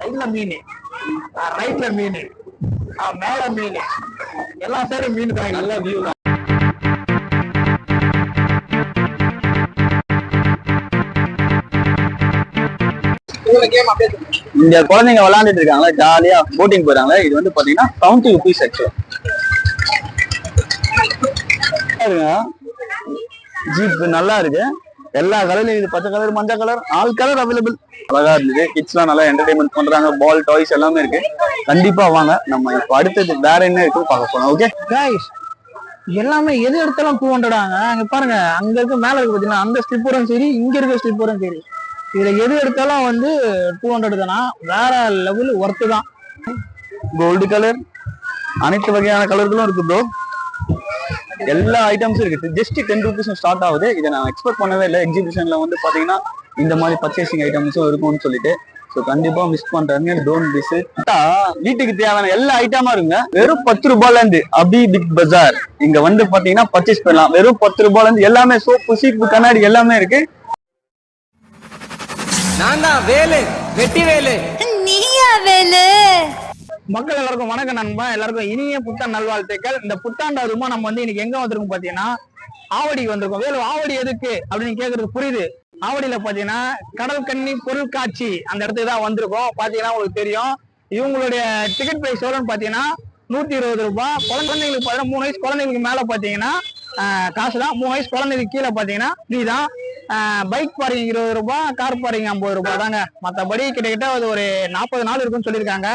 சைட்ல மீன், ரைட்ல மீன், மேல மீன், எல்லா சைடும் மீன் தான். நல்ல வியூ தான். இந்த குழந்தைங்க விளையாண்டுட்டு இருக்காங்க, ஜாலியா போட்டிங் போறாங்க. இது வந்து பாத்தீங்கன்னா 70 rupees ஜீப் நல்லா இருக்கு. எல்லா கலர்லயும் இது பச்சை கலர், மஞ்சள் கலர், ஆல் கலர் அவைலபிள். அழகா இருந்தது. கிட்ஸ் எல்லாம் நல்லா என்டர்டைன்மெண்ட் பண்றாங்க. பால், டாய்ஸ் எல்லாமே இருக்கு. கண்டிப்பா வாங்க. நம்ம இப்ப அடுத்தது வேற என்ன இருக்குன்னு பார்க்க போறோம். ஓகே கைஸ், எல்லாமே எது எடுத்தாலும் 200 அங்க பாருங்க. அங்க இருக்க மேல இருக்கு பாத்தீங்கன்னா, அந்த ஸ்லிப்பரும் சரி, இங்க இருக்க ஸ்லிப்பரும் சரி, இதுல எது எடுத்தாலும் வந்து 200 தானா. வேற லெவல் ஒர்த்து தான். கோல்டு கலர், அனைத்து வகையான கலர்களும் இருக்கு ப்ரோ. எல்லா ஐட்டம்ஸும் இருக்கு. ஜஸ்ட் 10 rupees ஸ்டார்ட் ஆகுது. இதை நான் எக்ஸ்பெக்ட் பண்ணவே இல்லை. எக்ஸிபிஷன்ல வந்து பாத்தீங்கன்னா இந்த மாதிரி பர்ச்சேசிங் ஐட்டம்ஸும் இருக்கும்னு சொல்லிட்டு. ஸோ கண்டிப்பா மிஸ் பண்றாங்க. Don't miss it. வீட்டுக்கு தேவையான எல்லா ஐட்டமா இருங்க. வெறும் 10 ரூபாய்ல இருந்து அபி பிக் பஜார் இங்க வந்து பாத்தீங்கன்னா பர்ச்சேஸ் பண்ணலாம். வெறும் 10 ரூபாய்ல இருந்து எல்லாமே சோப்பு, சீப்பு, கண்ணாடி எல்லாமே இருக்கு. நான் தான் வேலு, வெட்டி வேலு. நீயா வேலு? மக்கள் எல்லாருக்கும் வணக்கம் நண்பா. எல்லாருக்கும் இனிய புத்தாண்டு நல்வாழ்த்துக்கள். இந்த புத்தாண்டு அதுமா நம்ம வந்து இன்னைக்கு எங்க வந்திருக்கோம் பாத்தீங்கன்னா, ஆவடிக்கு வந்திருக்கோம். வேலு, ஆவடி எதுக்கு அப்படின்னு கேக்குறது புரியுது. ஆவடியில பாத்தீங்கன்னா கடல் கன்னி பொருட்காட்சி அந்த இடத்துக்கு தான் வந்திருக்கோம். பாத்தீங்கன்னா உங்களுக்கு தெரியும். இவங்களுடைய டிக்கெட் பிரைஸ் எவ்வளவுன்னு பாத்தீங்கன்னா 120 ரூபாய். குழந்தைங்களுக்கு பாத்தீங்கன்னா 3 வயசு குழந்தைங்களுக்கு மேல பாத்தீங்கன்னா காசு தான். 3 வயசு குழந்தைங்களுக்கு கீழே பாத்தீங்கன்னா ஃப்ரீ தான். பைக் பார்க்கிங் 20 ரூபாய், கார் பார்க்கிங் 50 ரூபாய் தாங்க. மற்றபடி கிட்டத்தட்ட அது ஒரு 40 நாள் இருக்குன்னு சொல்லியிருக்காங்க.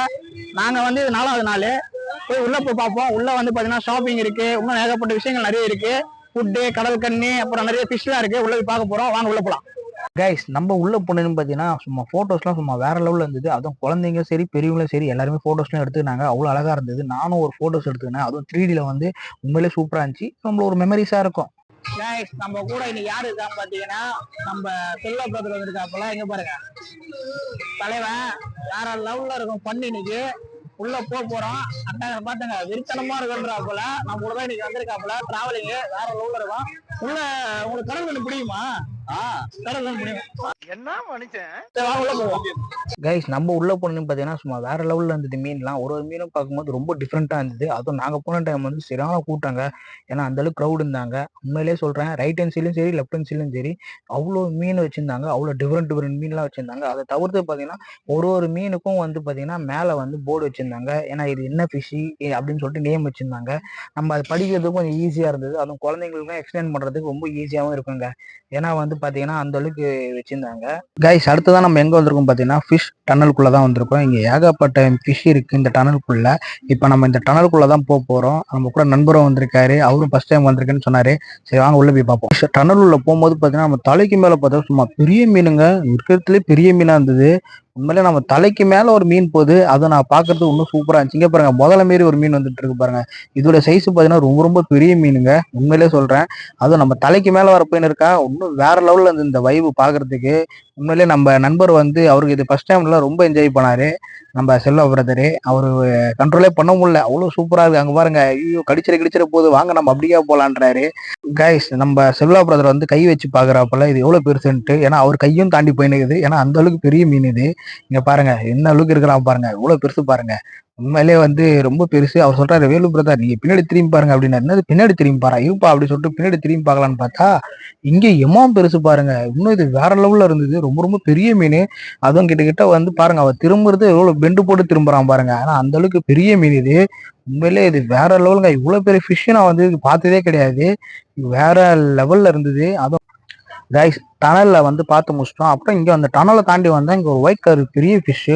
நாங்க வந்து இது 4வது நாள். போய் உள்ள போய் பார்ப்போம். உள்ள வந்து பாத்தீங்கன்னா ஷாப்பிங் இருக்கு, இன்னும் ஏகப்பட்ட விஷயங்கள் நிறைய இருக்கு. ஃபுட்டு, கடல் கண்ணி, அப்புறம் நிறைய ஃபிஷ்லாம் இருக்கு. உள்ள போய் பார்க்க போறோம். வாங்க உள்ள போலாம். கைஸ், நம்ம உள்ள போனதுன்னு பாத்தீங்கன்னா சும்மா போட்டோஸ்லாம் சும்மா வேற லெவல்ல இருந்தது. அதுவும் குழந்தைங்க சரி, பெரியவங்களும் சரி, எல்லாருமே போட்டோஸ்லாம் எடுத்துக்கினாங்க. அவ்வளவு அழகா இருந்தது. நானும் ஒரு போட்டோஸ் எடுத்துக்கினேன். அதுவும் 3Dல வந்து உண்மையிலே சூப்பரா இருந்துச்சு. நம்மள ஒரு மெமரிஸா இருக்கும். கைஸ், நம்ம கூட இன்னைக்கு யாரு இருக்கான்னு பாத்தீங்கன்னா, நம்ம செல்வா பிரதர் வந்திருக்காப்புல. எங்க பாருங்க, தலைவன் வேற லெவல்ல இருக்கும். பண்ணி இன்னைக்கு உள்ள போறோம். அட்டாங்க பாத்துங்க, விருத்தனமா இருக்குன்றாப்புல. நம்ம கூட தான் இன்னைக்கு வந்திருக்காப்புல. டிராவலிங் வேற லெவல்ல இருக்கும். உள்ள உங்களுக்கு கடல் கண்ணு பிடிக்குமா? கடல் கண்ணு பிடிக்கும். என்ன மனுஷன். கைஸ், நம்ம உள்ள போனோம்னு பாத்தீங்கன்னா சும்மா வேற லெவல்ல இருந்தது. மீன்லாம் ஒரு மீனும் பார்க்கும்போது ரொம்ப டிஃப்ரெண்டா இருந்தது. அதுவும் நாங்க போன டைம் வந்து சரியான கூட்டாங்க. ஏன்னா அந்த அளவுக்கு க்ரௌட் இருந்தாங்க. உண்மையிலேயே சொல்றேன், ரைட் ஹேண்ட் சைட்லயும் சரி, லெஃப்ட் ஹேண்ட் சைட்லயும் சரி, அவ்வளோ மீன் வச்சிருந்தாங்க. அவ்வளோ டிஃப்ரெண்ட் மீன்லாம் வச்சிருந்தாங்க. அதை தவிர்த்து பாத்தீங்கன்னா ஒரு மீனுக்கும் வந்து பாத்தீங்கன்னா மேல வந்து போர்டு வச்சிருந்தாங்க. ஏன்னா இது என்ன ஃபிஷி அப்படின்னு சொல்லிட்டு நேம் வச்சிருந்தாங்க. நம்ம அதை படிக்கிறதுக்கு கொஞ்சம் ஈஸியா இருந்தது. அதுவும் குழந்தைங்களுக்கும் எக்ஸ்பிளைன் பண்றதுக்கு ரொம்ப ஈஸியாவும் இருக்குங்க. ஏன்னா வந்து பாத்தீங்கன்னா அந்த அளவுக்கு வச்சிருந்தாங்க. கைஸ், அடுத்ததான் நம்ம எங்க வந்திருக்கோம் பாத்தீங்கன்னா ஃபிஷ் டனலுக்குள்ளதான் வந்திருக்கோம். இங்க ஏகப்பட்ட ஃபிஷ் இருக்கு இந்த டனலுக்குள்ள. இப்ப நம்ம இந்த டனலுக்குள்ளதான் போறோம். நம்ம கூட நண்பரும் வந்திருக்காரு. அவரும் ஃபர்ஸ்ட் டைம் வந்திருக்குன்னு சொன்னாரு. சரி வாங்க உள்ள போய் பார்ப்போம். டனல் உள்ள போகும்போது பாத்தீங்கன்னா நம்ம தலைக்கு மேல பார்த்தா சும்மா பெரிய மீனுங்க. இருக்கிறதுலே பெரிய மீனா இருந்தது. உண்மையிலே நம்ம தலைக்கு மேல ஒரு மீன் போகுது. அதை நான் பாக்குறது இன்னும் சூப்பரா இருந்துச்சு. இங்க பாருங்க, முதல்ல மாரி ஒரு மீன் வந்துட்டு இருக்கு பாருங்க. இதோட சைஸ் பாத்தீங்கன்னா ரொம்ப ரொம்ப பெரிய மீனுங்க. உண்மையிலே சொல்றேன். அதுவும் நம்ம தலைக்கு மேல வர போயின்னு இருக்கா. இன்னும் வேற லெவல்ல இருந்து இந்த வைவு பாக்குறதுக்கு. உண்மையிலே நம்ம நண்பர் வந்து அவருக்கு இது ஃபர்ஸ்ட் டைம்ல ரொம்ப என்ஜாய் பண்ணாரு. நம்ம செல்வா பிரதரு. அவரு கண்ட்ரோலே பண்ண முடியல. அவ்வளவு சூப்பரா இருக்கு. அங்க பாருங்க, ஐயோ கடிச்சிட போது, வாங்க நம்ம அப்படியே போலான்றாரு. கைஸ், நம்ம செல்வா பிரதர் வந்து கை வச்சு பாக்குறாப்பல இது எவ்வளவு பெருசுன்ட்டு. ஏன்னா அவர் கையும் தாண்டி போயினுக்குது. ஏன்னா அந்த அளவுக்கு பெரிய மீன் இது. இங்க பாருங்க என்ன அளவுக்கு இருக்கிறான் பாருங்க. இவ்வளவு பெருசு பாருங்க. உண்மையிலே வந்து ரொம்ப பெருசு. அவர் சொல்றாரு, வேலு பிரதர் நீங்க பின்னாடி திரும்பி பாருங்க அப்படின்னா. என்னது பின்னாடி திரும்பி பாரு இருப்பா அப்படின்னு சொல்லிட்டு பின்னாடி திரும்பி பார்க்கலான்னு பார்த்தா இங்க எம்மாம் பெருசு பாருங்க. இன்னும் இது வேற லெவல்ல இருந்தது. ரொம்ப ரொம்ப பெரிய மீன். அதுவும் கிட்ட வந்து பாருங்க, அவர் திரும்புறது எவ்வளவு பெண்டு போட்டு திரும்புறான் பாருங்க. ஆனா அந்த அளவுக்கு பெரிய மீன் இது. உண்மையிலே இது வேற லெவலுங்க. இவ்வளவு பெரிய ஃபிஷ் நான் வந்து பார்த்ததே கிடையாது. வேற லெவல்ல இருந்தது. அதுவும் கைஸ், டனல்ல வந்து பார்த்து முடிச்சிட்டோம். அப்புறம் இங்க அந்த டனலை தாண்டி வந்தா இங்க ஒரு ஒயிட் கலர் பெரிய ஃபிஷ்.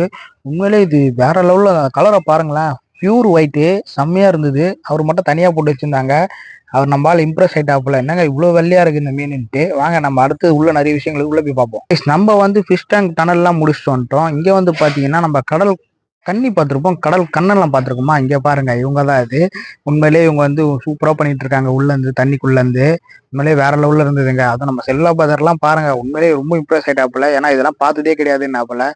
உண்மையிலே இது வேற லெவல்ல. கலரை பாருங்களேன், பியூர் ஒயிட்டு, செம்மையா இருந்தது. அவர் மட்டும் தனியா போட்டு வச்சிருந்தாங்க. அவர் நம்மளால இம்ப்ரெஸ் ஆயிட்டாப்புல. என்னங்க இவ்வளவு வெள்ளையா இருக்கு இந்த மீன்ட்டு. வாங்க நம்ம அடுத்து உள்ள நிறைய விஷயங்களுக்கு உள்ள போய் பார்ப்போம். நம்ம வந்து ஃபிஷ் டேங்க் டனல் எல்லாம் முடிச்சுட்டு வந்துட்டோம். இங்க வந்து பாத்தீங்கன்னா நம்ம கடல் கன்னி பார்த்துருப்போம், கடல் கண்ணெல்லாம் பார்த்துருக்கோமா. இங்க பாருங்க, இவங்க தான் இது. உண்மையிலேயே இவங்க வந்து சூப்பரா பண்ணிட்டு இருக்காங்க. உள்ள இருந்து தண்ணிக்குள்ள இருந்து உண்மையிலேயே வேற லெவல்ல இருந்ததுங்க. அதுவும் நம்ம செல்வா பதர்லாம் பாருங்க, உண்மையிலேயே ரொம்ப இம்ப்ரெஸ் ஆயிட்டாப்புல. ஏன்னா இதெல்லாம் பார்த்ததே கிடையாதுன்னாப்புல.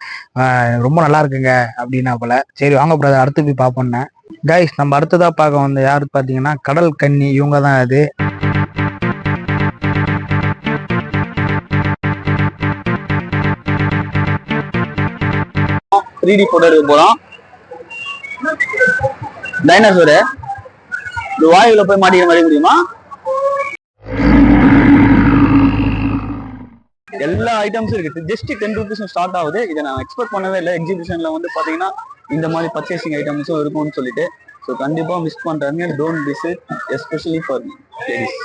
ரொம்ப நல்லா இருக்குங்க அப்படின்னாப்புல. சரி வாங்க பிரதர் அடுத்து போய் பார்ப்போம்னு. கைஸ், நம்ம அடுத்ததா பார்க்க வந்த யாரு பாத்தீங்கன்னா கடல் கன்னி. இவங்க தான் அது. 3D போட்டோ எடுக்க போறோம். டைனோசர் இந்த வாயுல போய் மாட்டிக்கிற மாதிரி முடியுமா? எல்லா ஐட்டம்ஸும் இருக்கு. ஜஸ்ட் 10 rupees ஸ்டார்ட் ஆகுது. இதை நான் எக்ஸ்பெக்ட் பண்ணவே இல்லை. எக்ஸிபிஷன்ல வந்து பாத்தீங்கன்னா இந்த மாதிரி பர்ச்சேசிங் ஐட்டம்ஸும் இருக்கும்னு சொல்லிட்டு. ஸோ கண்டிப்பா மிஸ் பண்றாங்க. Don't visit, especially for ladies.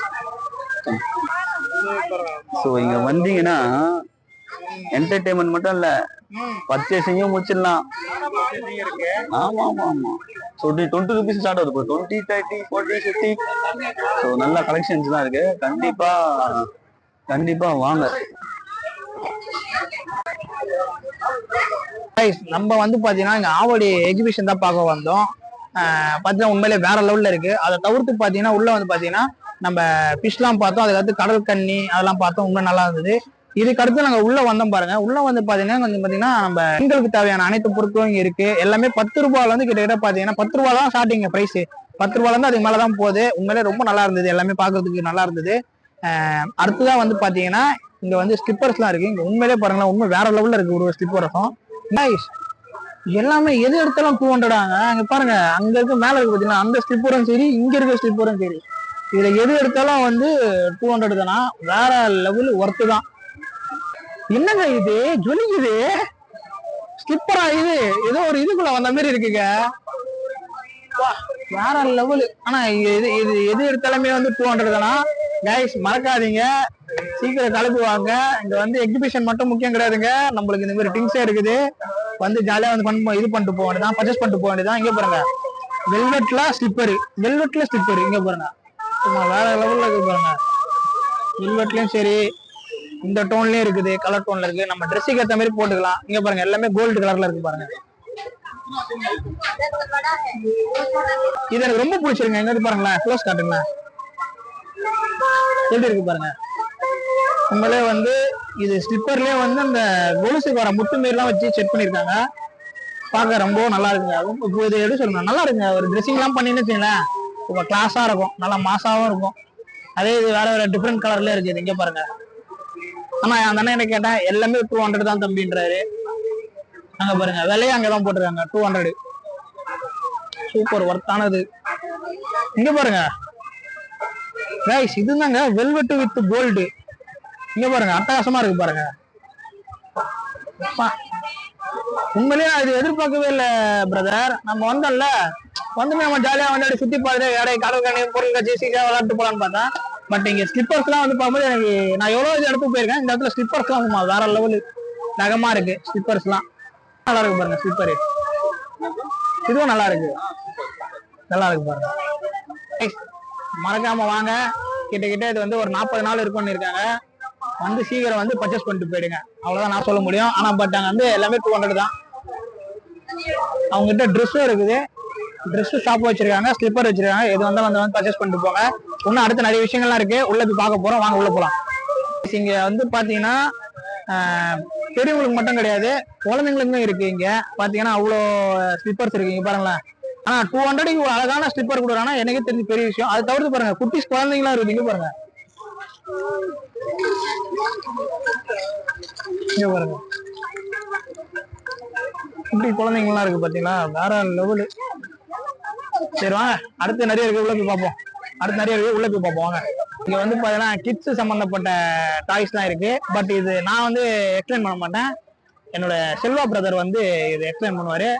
So இங்க வந்தீங்கன்னா என்டர்டைன்மெண்ட் மட்டும் இல்ல, பர்ச்சேசிங்கும் முடிச்சிடலாம். ஆமா ஆமா ஆமா. ஸோ 20 rupees ஸ்டார்ட் ஆகுது. 20, 30, 40, 50. ஸோ நல்ல கலெக்ஷன்ஸ் தான் இருக்கு. கண்டிப்பா வாங்க. நம்ம வந்து பாத்தீங்கன்னா இங்க ஆவடி எக்ஸிபிஷன் தான் பார்க்க வந்தோம். பாத்தீங்கன்னா உண்மையிலே வேற லெவல்ல இருக்கு. அதை தவிர்த்து பாத்தீங்கன்னா உள்ள வந்து பாத்தீங்கன்னா நம்ம ஃபிஷ்லாம் பார்த்தோம். அதுக்கடுத்து கடல் கன்னி அதெல்லாம் பார்த்தோம். உண்மை நல்லா இருந்தது. இதுக்கு அடுத்து நாங்க உள்ள வந்தோம் பாருங்க. உள்ள வந்து பாத்தீங்கன்னா கொஞ்சம் பாத்தீங்கன்னா நம்ம பெண்களுக்கு தேவையான அனைத்து பொருட்களும் இங்க இருக்கு. எல்லாமே 10 ரூபாயில இருந்து கிட்டத்தட்ட பாத்தீங்கன்னா 10 ரூபா தான் ஸ்டார்டிங் பிரைஸ். 10 ரூபாயில இருந்து அதுக்கு மேலதான் போகுது. உண்மையிலே ரொம்ப நல்லா இருந்தது. எல்லாமே பாக்குறதுக்கு நல்லா இருந்தது. அடுத்ததான் வந்து பாத்தீங்கன்னா இங்க வந்து ஸ்லிப்பர்ஸ் எல்லாம் இருக்கு. இங்க உண்மையிலே பாருங்களேன், உண்மை வேற லெவல்ல இருக்கு ஒரு ஸ்லிப்பர்ஸும். எல்லாமே எது எடுத்தாலும் 200 அங்க பாருங்க. அங்க இருக்க மேல இருக்கு பாத்தீங்கன்னா அந்த ஸ்லிப்பரும் சரி, இங்க இருக்க ஸ்லிப்பரும் சரி, இதுல எது எடுத்தாலும் வந்து 200 தானா. வேற லெவல் ஒர்த்து தான். என்னங்க இது ஜொலிக்குது ஸ்லிப்பரா? இது ஏதோ ஒரு இதுக்குள்ள வந்த மாதிரி இருக்குங்க. வேற லெவல். ஆனா இது எது எடுத்தாலுமே வந்து 200 தானா. கைஸ் மறக்காதீங்க, சீக்கிரம் கலப்பு வாங்க. இங்க வந்து எக்ஸிபிஷன் மட்டும் முக்கியம் கிடையாதுங்க. நம்மளுக்கு இந்த மாதிரி திங்ஸே இருக்குது. வந்து ஜாலியா வந்து இது பண்ணிட்டு போக வேண்டியதான், பர்ச்சேஸ் பண்ணிட்டு போக வேண்டியதான். இங்க பாருங்க வெல்வெட்ல ஸ்லிப்பர் இங்க பாருங்க. வேற லெவல்ல இருக்கு பாருங்க. வெல்வெட்லயும் சரி, இந்த டோன்லயும் இருக்குது, கலர் டோன்ல இருக்கு. நம்ம ட்ரெஸ்ஸுக்கு ஏற்ற மாதிரி போட்டுக்கலாம். இங்க பாருங்க எல்லாமே கோல்டு கலர்ல இருக்கு பாருங்க. இது எனக்கு ரொம்ப பிடிச்சிருங்க. எங்க பாருங்களேன், க்ளோஸ் காட்டுங்களேன், எப்படி இருக்கு பாருங்க. உங்களே வந்து இது ஸ்லிப்பர்லயே வந்து அந்த கொலுசுக்கு வர முட்டு மாரிலாம் வச்சு செட் பண்ணிருக்காங்க. பார்க்க ரொம்ப நல்லா இருக்குங்க. இது எப்படி சொல்லணும், நல்லா இருக்குங்க. ஒரு ட்ரெஸ்ஸிங் எல்லாம் பண்ணின்னு வச்சுங்களேன், ரொம்ப கிளாஸா இருக்கும், நல்லா மாசாவும் இருக்கும். அதே இது வேற வேற டிஃப்ரெண்ட் கலர்ல இருக்குது. இங்க பாருங்க. ஆனா அந்த அண்ணன் என்ன கேட்டேன், எல்லாமே 200 தான் தம்பின்றாரு. அங்க பாருங்க விலையே அங்கதான் போட்டிருக்காங்க 200. சூப்பர் ஒர்த்தானது. இங்க பாருங்க கைஸ், இதுதாங்க வெல்வெட் வித் கோல்டு. இங்க பாருங்க அட்டகாசமா இருக்கு பாருங்க. உண்மையிலேயே இது எதிர்பார்க்கவே இல்லை பிரதர். நம்ம வந்தோம்ல, வந்து நம்ம ஜாலியா வந்து சுத்தி பார்த்துட்டு வேற கடல் கண்ணி பொருள் கட்சி சீக்கிரம் விளையாட்டு போலான்னு பார்த்தேன். பட் இங்க ஸ்லிப்பர்ஸ் எல்லாம் வந்து பார்க்கும்போது எனக்கு, நான் எவ்வளவு இடத்துக்கு போயிருக்கேன், இந்த இடத்துல ஸ்லிப்பர்ஸ் எல்லாம் வேற லெவலு நகமா இருக்கு. ஸ்லிப்பர்ஸ் எல்லாம் நல்லா இருக்கு பாருங்க. ஸ்லிப்பரு இதுவும் நல்லா இருக்கு பாருங்க. மறக்காம வாங்க. கிட்ட இது வந்து ஒரு 40 நாள் இருக்கும்னு இருக்காங்க. வந்து சீக்கிரம் வந்து பர்ச்சேஸ் பண்ணிட்டு போயிடுங்க. அவ்வளவுதான் நான் சொல்ல முடியும். ஆனா பட் அங்க வந்து எல்லாமே 200 தான். அவங்க கிட்ட ட்ரெஸ்ஸும் இருக்குது, ட்ரெஸ் ஷாப் வச்சிருக்காங்க, ஸ்லிப்பர் வச்சிருக்காங்க. எது வந்தா வந்து பர்ச்சேஸ் பண்ணிட்டு போங்க. இன்னும் அடுத்த நிறைய விஷயங்கள்லாம் இருக்கு, உள்ள போய் பார்க்க போறோம். வாங்க உள்ள போலாம். இங்க வந்து பாத்தீங்கன்னா பெரியவங்களுக்கு மட்டும் கிடையாது, குழந்தைங்களுக்கும் இருக்கு. இங்க பாத்தீங்கன்னா அவ்வளோ ஸ்லிப்பர்ஸ் இருக்கு. இங்க பாருங்களேன். ஆனா 200 ஒரு அழகான ஸ்லிப்பர் கொடுக்குறாங்கன்னா எனக்கே தெரிஞ்ச பெரிய விஷயம். அதை தவிர்த்து பாருங்க குட்டிஸ் குழந்தைங்களா இருக்கு. இங்க பாருங்க, இங்க பாருங்க குட்டி குழந்தைங்கலாம் இருக்கு பாத்தீங்களா, வேற லெவலு. சரி வாங்க, அடுத்து நிறைய இருக்கு, உள்ள போய் பார்ப்போம். வாங்க. இங்க வந்து பாத்தீங்கன்னா கிட்ஸ் சம்பந்தப்பட்ட டாய்ஸ் தான் இருக்கு. பட் இது நான் வந்து எக்ஸ்பிளைன் பண்ண மாட்டேன். என்னோட செல்வா பிரதர் வந்து இது எக்ஸ்பிளைன் பண்ணுவாரு.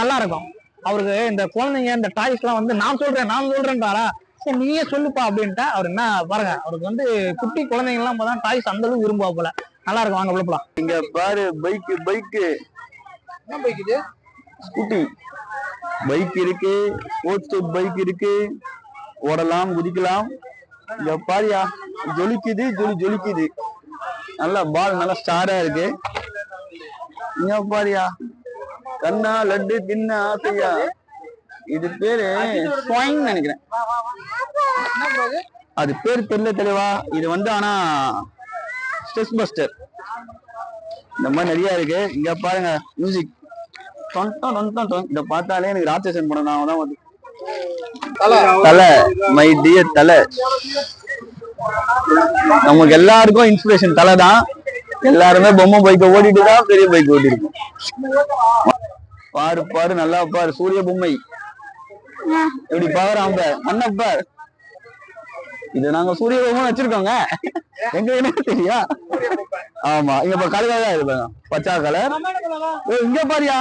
நல்லா இருக்கும். அவருக்கு இந்த குழந்தைங்க இந்த டாய்ஸ் எல்லாம் வந்து நான் சொல்றேன்டாரா, சரி நீயே சொல்லுப்பா அப்படின்ட்டா. அவர் என்ன பாருங்க, அவருக்கு வந்து குட்டி குழந்தைங்க எல்லாம் பார்த்தா டாய்ஸ் அந்த அளவுக்கு விரும்புவா போல. நல்லா இருக்கும். வாங்க உள்ள போலாம். இங்க பாரு, பைக் என்ன பைக் இது? ஸ்கூட்டி பைக் இருக்கு, ஸ்போர்ட்ஸ் பைக் இருக்கு, ஓடலாம் குதிக்கலாம். இங்க பாரியா, ஜொலிக்குது. நல்லா பால் நல்லா ஸ்டாரா இருக்கு. இங்க பாரியா, கண்ணா லட்டு தின்ன ஆசையா. இது பேரு ஸ்வாயிங் நினைக்கிறேன். அது பேர் தெரியல தெளிவா. இது வந்து ஆனா ஸ்ட்ரெஸ் பஸ்டர். இந்த மாதிரி நிறைய இருக்கு. இங்க பாருங்க மியூசிக், இத பார்த்தாலே எனக்கு ராட்சசன் படம் நான் தான் வந்து தலை, மை டியர் தலை. நமக்கு எல்லாருக்கும் இன்ஸ்பிரேஷன் தலை தான். எல்லாருமே பொம்மை பைக்கை ஓடிட்டு தான் பெரிய பைக் ஓட்டிருக்கோம். பாரு பாரு நல்லா பாரு, சூரிய பொம்மை எப்படி பாக்குறான் அண்ணப்பார். இது நாங்க சூரிய பொம்மை வச்சிருக்கோங்க, எங்க என்ன தெரியா? ஆமா, இங்க இப்ப கலர் தான் இருப்பாங்க, பச்சா கலர். இங்க பாரியா,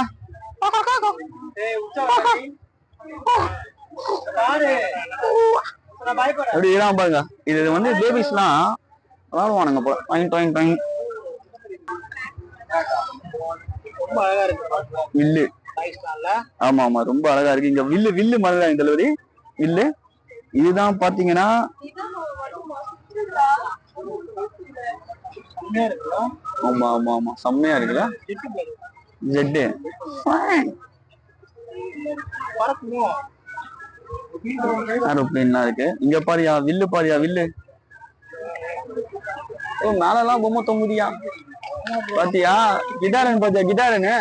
அப்படி இதான் பாருங்க. இது வந்து பேபிஸ் எல்லாம் விளாடுவானுங்க போல. வில்லு, ஆமா ஆமா ரொம்ப அழகா இருக்கு. இங்க வில்லு வில்லு மாதிரி தலைவரி வில்லு. இதுதான் பாத்தீங்கன்னா ஆமா ஆமா ஆமா செம்மையா இருக்குல்ல. ஜெட்டு ஏரோப்ளேன்லாம் இருக்கு. இங்க பாரியா வில்லு, பாரியா வில்லு. மேலெல்லாம் பொம்மை தொங்குதியா பாத்தியா? கிட்டாரன் பாத்தியா? கிட்டாரன்னு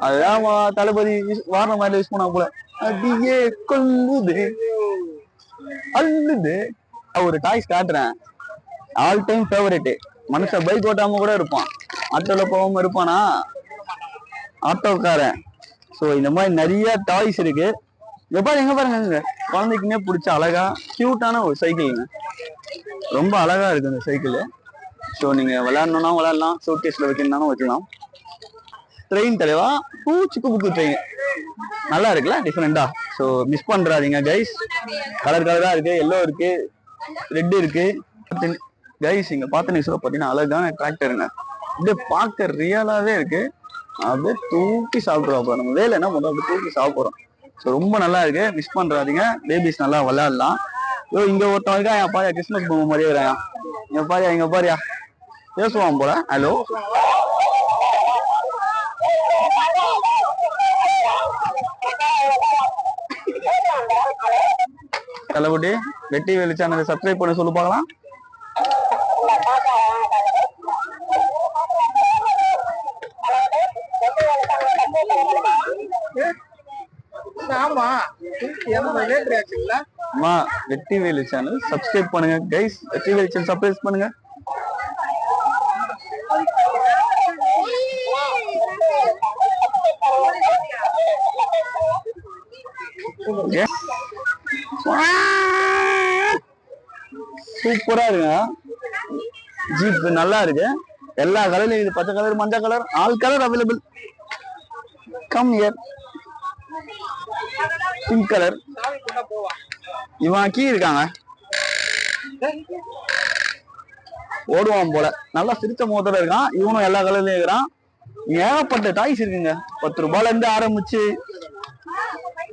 அதுதான் தளபதி வாரண மாதிரி யூஸ் பண்ணா போல. அடியே கொல்லுது அள்ளுது. ஒரு டாய்ஸ் காட்டுறேன், ஆல் டைம் ஃபேவரட். மனுஷன் பைக் ஓட்டாம கூட இருப்பான், ஆட்டோல போகாம இருப்பானா ஆட்டோக்காரன். ஸோ இந்த மாதிரி நிறைய டாய்ஸ் இருக்கு. எங்க பாருங்க, குழந்தைக்குன்னே பிடிச்ச அழகா கியூட்டான ஒரு சைக்கிள்ங்க, ரொம்ப அழகா இருக்கு இந்த சைக்கிள். ஸோ நீங்க விளையாடணும்னா விளையாடலாம், ஷோகேஸ்ல வைக்கணும்னாலும் வச்சுக்கலாம். ட்ரெயின் தலைவா, சிக்கு புக்கு ட்ரெயின் நல்லா இருக்குல்ல, டிஃப்ரெண்டா. ஸோ மிஸ் பண்றாதீங்க கைஸ். கலர் கலரா இருக்கு, எல்லோ இருக்கு, ரெட் இருக்கு கைஸ். இங்க பார்த்த நியூஸ்ல பாத்தீங்கன்னா அழகான டிராக்டருங்க, அப்படியே பார்க்க ரியலாவே இருக்கு. அப்படியே தூக்கி சாப்பிடுறோம். நம்ம வேலை என்ன பண்றோம், அப்படியே தூக்கி சாப்பிடுறோம். ஸோ ரொம்ப நல்லா இருக்கு, மிஸ் பண்றாதீங்க. பேபிஸ் நல்லா விளையாடலாம். இங்க ஒருத்தன் இருக்கா, என் பாரியா கிறிஸ்மஸ் பொம்மை மாதிரியே இருக்கிறான். இங்க பாரியா பேசுவான் போல. ஹலோ, தலைவடி வெட்டி வேலு சேனலை சப்ஸ்கிரைப் பண்ண சொல்லு பார்க்கலாம். வெட்டி வேலு சேனல் சப்ஸ்கிரைப் பண்ணுங்க கைஸ். வெட்டி வேலு சேனல் சப்ஸ்கிரைப் பண்ணுங்க. சூப்பரா இருக்கு ஜீப், நல்லா இருக்கு. எல்லா கலர்லயும் இது, பச்சை கலர், மஞ்சள் colour, all colour available. Come here. Pink colour. இவன் கீ இருக்காங்க, ஓடுவான் போல. நல்லா சிரிச்ச முகத்தோட இருக்கான். இவனும் எல்லா கலர்லயும் இருக்கிறான். ஏகப்பட்ட டாய்ஸ் இருக்குங்க. 10 ரூபாயில இருந்து ஆரம்பிச்சு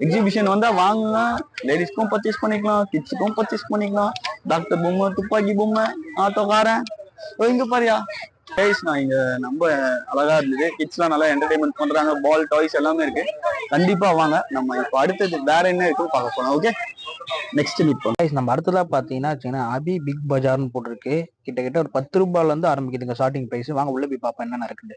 எக்ஸிபிஷன் வந்தா வாங்குங்க. லேடிஸ்க்கும் பர்ச்சேஸ் பண்ணிக்கலாம், கிட்ஸுக்கும் பர்ச்சேஸ் பண்ணிக்கலாம். டாக்டர் பொம்மை, துப்பாக்கி பொம்மை, ஆட்டோக்காரன். இங்க பாரியா கைஸ், நான் இங்க ரொம்ப அழகா இருந்தது. கிட்ஸ் எல்லாம் நல்லா என்டர்டைன்மெண்ட் பண்றாங்க. பால், டாய்ஸ் எல்லாமே இருக்கு. கண்டிப்பா வாங்க. நம்ம இப்ப அடுத்தது வேற என்ன இருக்குன்னு பார்க்க போறோம். ஓகே, நெக்ஸ்ட் மீட் பண்ணுவோம். நம்ம அடுத்ததா பாத்தீங்கன்னா அபி பிக் பஜார்னு போட்டிருக்கு. கிட்டத்தட்ட ஒரு 10 ரூபாயில இருந்து ஆரம்பிக்குதுங்க ஸ்டார்டிங் பிரைஸ். வாங்க உள்ள போய் பார்ப்போம் என்னென்ன இருக்குது.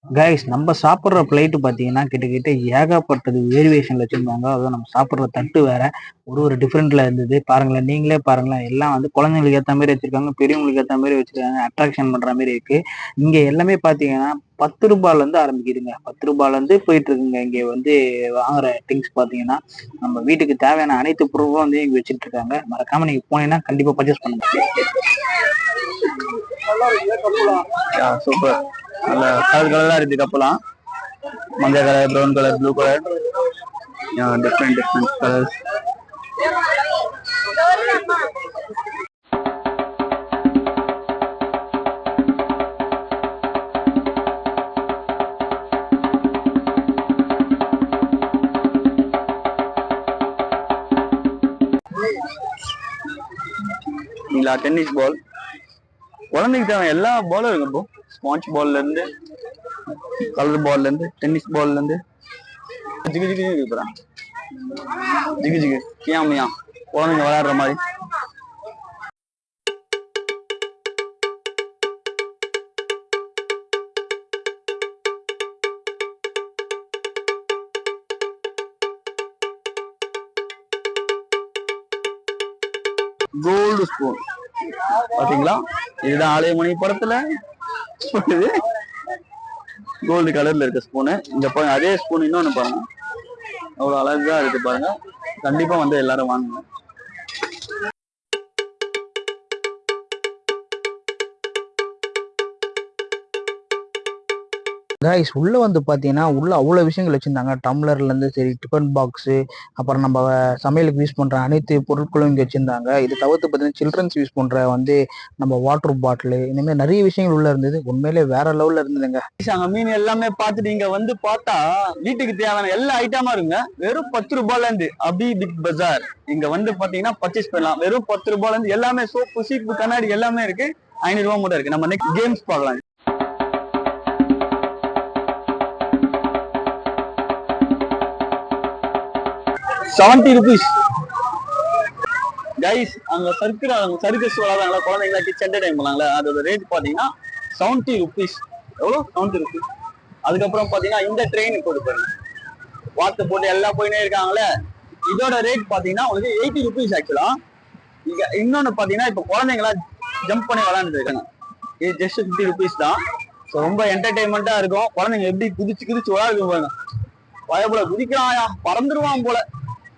கைஸ், நம்ம சாப்பிட்ற பிளேட்டு பார்த்தீங்கன்னா கிட்டத்தட்ட ஏகப்பட்டது வேரியேஷன்ல வச்சிருந்தாங்க. அதுவும் நம்ம சாப்பிட்ற தட்டு வேற ஒரு டிஃப்ரெண்ட்ல இருந்தது. பாருங்களேன், நீங்களே பாருங்களேன். எல்லாம் வந்து குழந்தைங்களுக்கு ஏற்ற மாதிரி வச்சிருக்காங்க, பெரியவங்களுக்கு ஏற்ற மாதிரி வச்சிருக்காங்க. அட்ராக்ஷன் பண்ற மாதிரி இருக்கு. இங்க எல்லாமே பாத்தீங்கன்னா 10 ரூபாயில இருந்து ஆரம்பிக்குதுங்க. 10 ரூபாயில இருந்து போயிட்டு இருக்குங்க. இங்க வந்து வாங்குற திங்ஸ் பாத்தீங்கன்னா நம்ம வீட்டுக்கு தேவையான அனைத்து பொருட்களும் வந்து இங்க வச்சுட்டு இருக்காங்க. மறக்காம நீங்க போனீங்கன்னா கண்டிப்பா பர்ச்சேஸ் பண்ணுங்க. சூப்பர், நல்ல கலர் கலரா இருக்கு கப்பலாம். மஞ்சள் colour, brown colour, blue colour, different colours. Tennis ball, குழந்தைக்கு தேவை எல்லா பாலும் இருக்கு. இப்போ ஸ்பாஞ்ச் பால்ல இருந்து, கலர் பால்ல இருந்து, டென்னிஸ் பால்ல இருந்து, ஜிகு ஜிகு இருக்கிறான். ஜிகு ஜிகு கியாமியா குழந்தைங்க விளையாடுற மாதிரி. கோல்டு ஸ்பூன் பாத்தீங்களா? இதுதான் ஆலயமணி படத்துல சொல்லுது. கோல்டு கலர்ல இருக்க ஸ்பூனு. இங்க பாருங்க அதே ஸ்பூன் இன்னொன்னு பாருங்க, அவ்வளவு அழகா இருக்கு பாருங்க. கண்டிப்பா வந்து எல்லாரும் வாங்குங்க. கைஸ் உள்ள வந்து பார்த்தீங்கன்னா உள்ள அவ்வளோ விஷயங்கள் வச்சிருந்தாங்க. டம்ளர்லேருந்து சரி, டிஃபன் பாக்ஸு, அப்புறம் நம்ம சமையலுக்கு யூஸ் பண்ணுற அனைத்து பொருட்களும் இங்கே வச்சிருந்தாங்க. இது தவிர்த்து பார்த்தீங்கன்னா சில்ட்ரன்ஸ் யூஸ் பண்ணுற வந்து நம்ம வாட்டர் பாட்டிலு, இந்த மாதிரி நிறைய விஷயங்கள் உள்ள இருந்தது. உண்மையிலே வேற லெவலில் இருந்ததுங்க. அங்க மீன் எல்லாமே பார்த்துட்டு இங்க வந்து பார்த்தா வீட்டுக்கு தேவையான எல்லா ஐட்டமா இருங்க. வெறும் 10 ரூபாய்ல இருந்து அப்படி பிக் பஜார் இங்க வந்து பாத்தீங்கன்னா பர்ச்சேஸ் பண்ணலாம். வெறும் 10 ரூபாய்ல இருந்து எல்லாமே சோப்பு, சீப்பு, கண்ணாடி எல்லாமே இருக்கு. 500 ரூபாய் மட்டும் இருக்கு. நம்ம நெக்ஸ்ட் கேம்ஸ் பார்க்கலாம். 70 rupees. கைஸ் அங்க சர்க்கஸ் வராதாங்களா குழந்தைங்களா, கிட்ஸ் என்டர்டைன் பண்ணாங்களா, அதோட ரேட் பாத்தீங்கன்னா 70 rupees. எவ்வளோ? 70 rupees. அதுக்கப்புறம் பாத்தீங்கன்னா இந்த ட்ரெயின் போட்டு பாருங்க, வாத்து போட்டு எல்லாம் போயினே இருக்காங்களே, இதோட ரேட் பாத்தீங்கன்னா உங்களுக்கு 80 rupees. ஆக்சுவலா இங்க இன்னொன்னு பாத்தீங்கன்னா இப்ப குழந்தைங்களா ஜம்ப் பண்ணி விளையாண்டுட்டு இருக்காங்க. இது ஜஸ்ட் 50 rupees தான். ஸோ ரொம்ப என்டர்டைன்மெண்டா இருக்கும். குழந்தைங்க எப்படி குதிச்சு விளையாடுங்க பாருங்க. பயப்பட குதிக்கிறாயா, பறந்துருவான் போல.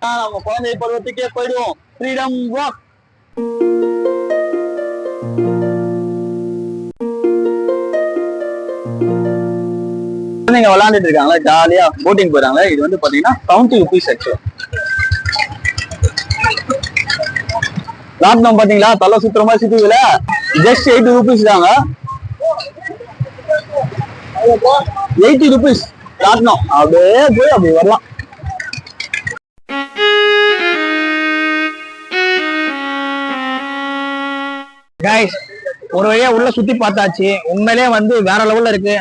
நம்ம குழந்தை பருவத்துக்கே போயிடுவோம். Freedom walk. குழந்தைங்க விளையாண்டுட்டு இருக்காங்களா, ஜாலியா போட்டிங் போறாங்க. இது வந்து பாத்தீங்கன்னா 70 rupees. ஆக்சுவலா லாக்டவுன் பாத்தீங்களா, தலை சுத்துற மாதிரி சுத்துதுல, ஜஸ்ட் 80 rupees தாங்க. 80 rupees லாக்டவுன். அப்படியே போய் அப்படி வரலாம். கைஸ் ஒரு வழியா உள்ள சுத்தி பார்த்தாச்சு. உண்மையிலே வந்து வேற லெவல்ல இருக்கு.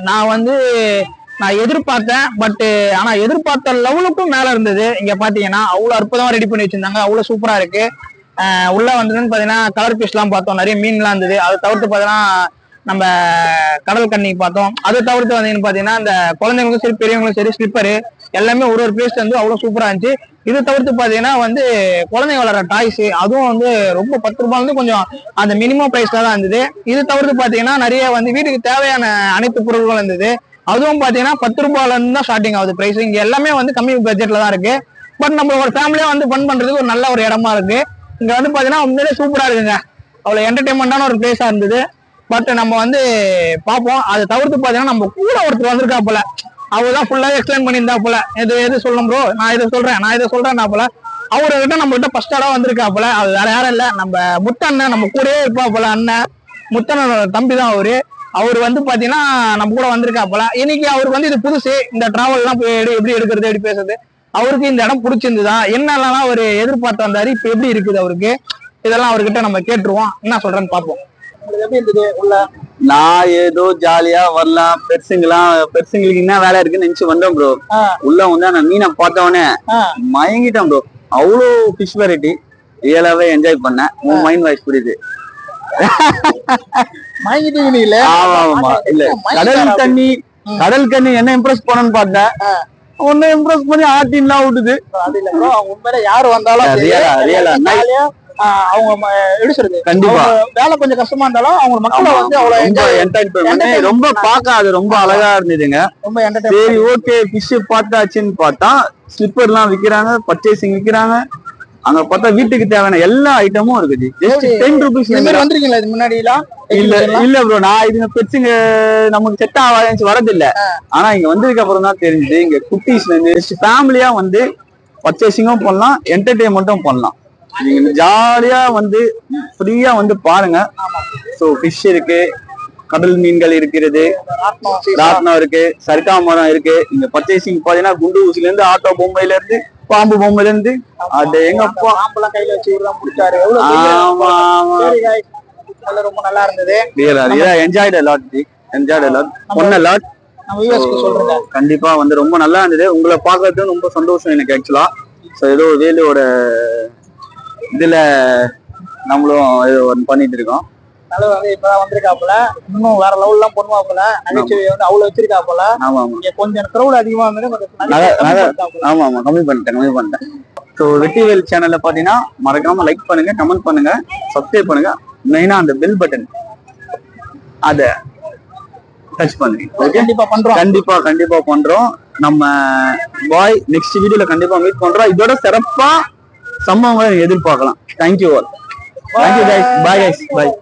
நான் எதிர்பார்த்தேன், பட் ஆனா எதிர்பார்த்த லெவலுக்கும் மேல இருந்தது. இங்க பாத்தீங்கன்னா அவ்வளவு அற்புதமா ரெடி பண்ணி வச்சிருந்தாங்க. அவ்வளவு சூப்பரா இருக்கு. உள்ள வந்ததுன்னு பாத்தீங்கன்னா கலர் பீஸ் எல்லாம் பார்த்தோம், நிறைய மீன் எல்லாம் இருந்தது. அதை தவிர்த்து பாத்தீங்கன்னா நம்ம கடல் கண்ணி பார்த்தோம். அதை தவிர்த்து வந்தீங்கன்னு பாத்தீங்கன்னா இந்த குழந்தைங்களுக்கும் சரி பெரியவங்களுக்கும் சரி ஸ்லிப்பரு எல்லாமே ஒரு பிளேஸ் வந்து அவ்வளவு சூப்பரா இருந்துச்சு. இது தவிர்த்து பாத்தீங்கன்னா வந்து குழந்தைங்க வளர டாய்ஸ், அதுவும் வந்து ரொம்ப 10 ரூபாய் வந்து கொஞ்சம் அந்த மினிமம் பிரைஸ்ல தான் இருந்தது. இது தவிர்த்து பாத்தீங்கன்னா நிறைய வந்து வீட்டுக்கு தேவையான அனைத்து பொருட்களும் இருந்தது. அதுவும் பாத்தீங்கன்னா 10 ரூபாயில இருந்து தான் ஸ்டார்டிங் ஆகுது பிரைஸ். இங்க எல்லாமே வந்து கம்மி பட்ஜெட்ல தான் இருக்கு. பட் நம்ம ஒரு ஃபேமிலியா வந்து ஃபன் பண்றதுக்கு ஒரு நல்ல ஒரு இடமா இருக்கு. இங்க வந்து பாத்தீங்கன்னா உண்மையிலே சூப்பரா இருக்குங்க. அவ்வளவு என்டர்டைன்மெண்டான ஒரு பிளேஸா இருந்தது. பட் நம்ம வந்து பார்ப்போம். அதை தவிர்த்து பாத்தீங்கன்னா நம்ம கூட ஒருத்தர் வந்திருக்கா போல, அவர்தான் ஃபுல்லாவே எக்ஸ்பிளைன் பண்ணியிருந்தா போல. எது சொல்லணும் ப்ரோ, நான் இதை சொல்றேன் போல. அவர்கிட்ட நம்ம கிட்ட ஃபர்ஸ்ட் இடம் வந்திருக்கா போல. அது வேற யாரும் இல்ல, நம்ம முத்தண்ணன் நம்ம கூடயே இருப்பா போல. அண்ணன் முத்தண்ணனோட தம்பி தான் அவர் வந்து பாத்தீங்கன்னா நம்ம கூட வந்திருக்கா போல. இன்னைக்கு அவருக்கு வந்து இது புதுசு, இந்த டிராவல் எல்லாம் எப்படி எடுக்கிறது, எப்படி பேசுறது. அவருக்கு இந்த இடம் பிடிச்சிருந்துதா, என்னெல்லாம் அவர் எதிர்பார்த்து வந்தாரு, இப்ப எப்படி இருக்குது அவருக்கு, இதெல்லாம் அவர்கிட்ட நம்ம கேட்டுருவோம். என்ன சொல்றேன்னு பார்ப்போம். எப்படி இருந்தது உள்ள? நான் ஏதோ ஜாலியா வரலாம், பெருசுங்களுக்கு என்ன வேலை இருக்குன்னு நினைச்சு வந்தேன் ப்ரோ. உள்ள வந்து நான் மீனை பார்த்தவொடனே மயங்கிட்டேன் ப்ரோ. அவ்வளோ ஃபிஷ் வெரைட்டி, ரியலாவே என்ஜாய் பண்ணேன். உன் மைண்ட் வாய்ஸ் புரியுது. ஆமா இல்ல, கடல் தண்ணி என்ன இம்ப்ரெஸ் பண்ணணும்னு பார்த்தேன். ஒன்னு இம்ப்ரெஸ் பண்ணி ஆட்டின்லாம் விட்டுது. உண்மையில யாரு வந்தாலும் அவங்க எப்படி சொல்றது, கண்டிப்பா வேலை கொஞ்சம் கஷ்டமா இருந்தாலும் அவங்க மக்களை வந்து அவ்வளவு ரொம்ப பார்க்க அது ரொம்ப அழகா இருந்ததுங்க. ரொம்ப சரி ஓகே ஃபிஷ் பார்த்தாச்சுன்னு பார்த்தா ஸ்லிப்பர் எல்லாம் விக்கிறாங்க, பர்ச்சேசிங் விக்கிறாங்க. அங்க பார்த்தா வீட்டுக்கு தேவையான எல்லா ஐட்டமும் இருக்குது. Just 10 rupees. வந்திருக்கீங்களா இது முன்னாடி எல்லாம்? இல்ல ப்ரோ, நான் இதுங்க பெருசுங்க நமக்கு செட் ஆகாது வரது இல்ல. ஆனா இங்க வந்ததுக்கு அப்புறம் தான் தெரிஞ்சு இங்க குட்டீஸ்ல இருந்து ஃபேமிலியா வந்து பர்ச்சேசிங்கும் பண்ணலாம், என்டர்டைன்மெண்ட்டும் பண்ணலாம். நீங்க ஜாலியா வந்து ஃப்ரீயா வந்து பாருங்க. சோ ஃபிஷ் இருக்கு, கடல் மீன்கள் இருக்கிறது, ராட்னம் இருக்கு, சர்க்கா மரம் இருக்கு. இங்க பர்ச்சேசிங் பாத்தீங்கன்னா குண்டு ஊசில இருந்து ஆட்டோ பொம்மையில இருந்து பாம்பு பொம்மையில இருந்து அது எங்க பாம்பெல்லாம் கையில வச்சு முடிச்சாரு. ரொம்ப நல்லா இருந்தது. என்ஜாய்ட் கண்டிப்பா வந்து ரொம்ப நல்லா இருந்தது. உங்களை பாக்குறது ரொம்ப சந்தோஷம் எனக்கு ஆக்சுவலா. சோ ஏதோ வேலையோட இதுல நம்மளும் பண்ணிட்டு இருக்கோம். வந்து இப்பதான் வந்திருக்காப்புல, இன்னும் வேற லெவல் எல்லாம் பண்ணுவாப்புல, நகைச்சுவை வந்து அவ்வளவு வச்சிருக்காப்புல. ஆமா கொஞ்சம் கிரௌட் அதிகமா இருந்தது. ஆமா கம்மி பண்ணிட்டேன். ஸோ வெற்றிவேல் சேனல்ல பாத்தீங்கன்னா மறக்காம லைக் பண்ணுங்க, கமெண்ட் பண்ணுங்க, சப்ஸ்கிரைப் பண்ணுங்க. மெயினா அந்த பெல் பட்டன் அத டச் பண்ணுங்க. ஓகே, கண்டிப்பா பண்றோம். கண்டிப்பா பண்றோம். நம்ம பாய் நெக்ஸ்ட் வீடியோல கண்டிப்பா மீட் பண்றோம். இதோட சிறப்பா சம்பவங்களை எதிர்பார்க்கலாம். Thank you all. Thank you guys. Bye guys. பாய்.